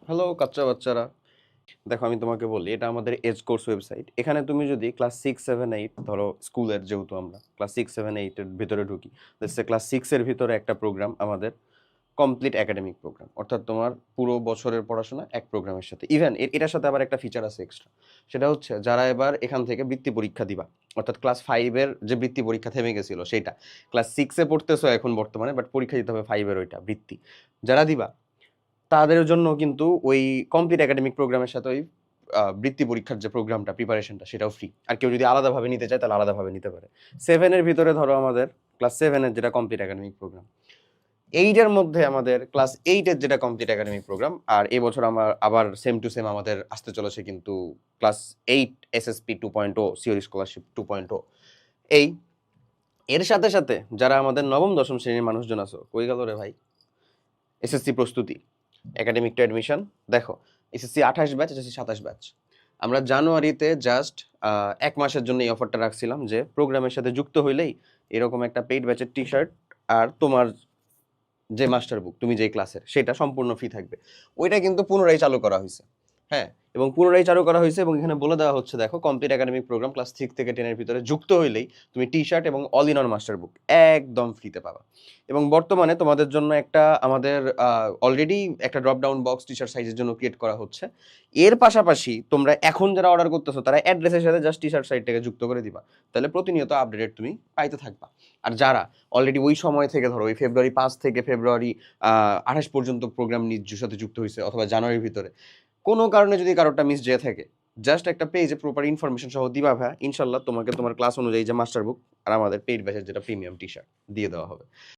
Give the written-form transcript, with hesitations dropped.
Hello কাচ্চা বাচ্চারা, দেখো আমি তোমাকে বলি, এটা আমাদের এজ কোর্স ওয়েবসাইট। এখানে তুমি যদি ক্লাস 6, 7, 8 ধরো, স্কুলের যেহেতু আমরা ক্লাস 6, 7, 8 এর ভিতরে ঢুকি, ক্লাস 6-এর ভিতরে একটা প্রোগ্রাম আমাদের কমপ্লিট একাডেমিক প্রোগ্রাম, অর্থাৎ তোমার পুরো বছরের পড়াশোনা এক প্রোগ্রামের সাথে। ইভেন এটার সাথে আবার একটা ফিচার আছে এক্সট্রা, সেটা হচ্ছে যারা এবার এখান থেকে বৃত্তি পরীক্ষা দিবা, অর্থাৎ ক্লাস 5-এর যে বৃত্তি পরীক্ষা থেমে গেছিল সেটা ক্লাস 6-এ পড়তেছো এখন বর্তমানে, বাট পরীক্ষা দিতে হবে 5-এর ওইটা বৃত্তি যারা দিবা, তাদের জন্য কিন্তু ওই কমপ্লিট একাডেমিক প্রোগ্রামের সাথে ওই বৃত্তি পরীক্ষার যে প্রোগ্রামটা, প্রিপারেশনটা, সেটাও ফ্রি। আর কেউ যদি আলাদাভাবে নিতে চায় তাহলে আলাদাভাবে নিতে পারে। 7-এর ভিতরে ধরো আমাদের ক্লাস 7-এর যেটা কমপ্লিট একাডেমিক প্রোগ্রাম, 8-এর মধ্যে আমাদের ক্লাস 8-এর যেটা কমপ্লিট একাডেমিক প্রোগ্রাম, আর এবছর আমার আবার সেম টু সেম আমাদের আসতে চলেছে কিন্তু ক্লাস 8 এসএসপি 2.0 সিওরি স্কলারশিপ 2.0। এই এর সাথে সাথে যারা আমাদের নবম দশম শ্রেণীর মানুষজন আছো, কই গেল রে ভাই? এসএসসি প্রস্তুতি, একাডেমিক টু অ্যাডমিশন, দেখো এসএসসি 28 ব্যাচ, এসএসসি 27 ব্যাচ। আমরা জানুয়ারিতে জাস্ট 1 মাসের জন্য এই অফারটা রাখছিলাম যে প্রোগ্রামের সাথে যুক্ত হইলেই এরকম একটা পেইড ব্যাচের টি শার্ট আর তোমার যে মাস্টার বুক তুমি যেই ক্লাসের সেটা সম্পূর্ণ ফ্রি থাকবে। ওইটা কিন্তু পুনরায় চালু করা হয়েছে। হ্যাঁ, এবং পুনরায় চালু করা হয়েছে এবং এখানে বলে দেওয়া হচ্ছে, দেখো কমপ্লিট একাডেমিক প্রোগ্রাম ক্লাস 6 থেকে 10 এর ভিতরে যুক্ত হইলেই তুমি টি শার্ট এবং অল ইন অন মাস্টার বুক একদম ফ্রিতে পাবা। এবং বর্তমানে তোমাদের জন্য একটা আমাদের অলরেডি একটা drop down box T shirt সাইজের জন্য ক্রিয়েট করা হচ্ছে। এর পাশাপাশি তোমরা এখন যারা অর্ডার করতেছো তারা অ্যাড্রেসের সাথে জাস্ট টি শার্ট সাইজটাকে যুক্ত করে দিবা, তাহলে প্রতিনিয়ত আপডেটেড তুমি পাইতে থাকবা। আর যারা অলরেডি ওই সময় থেকে ধরো ওই ফেব্রুয়ারি 5 থেকে ফেব্রুয়ারি 28 পর্যন্ত প্রোগ্রাম নিজের সাথে যুক্ত হয়েছে, অথবা জানুয়ারির ভিতরে কোনো কারণে যদি কারোরটা মিস যেয়ে থাকে, জাস্ট একটা পেজে প্রপার ইনফরমেশন সহ দিবা ভাই, ইনশাল্লাহ তোমাকে তোমার ক্লাস অনুযায়ী যে মাস্টার বুক আর আমাদের পেইড ব্যাচের যেটা প্রিমিয়াম টি শার্ট দিয়ে দেওয়া হবে।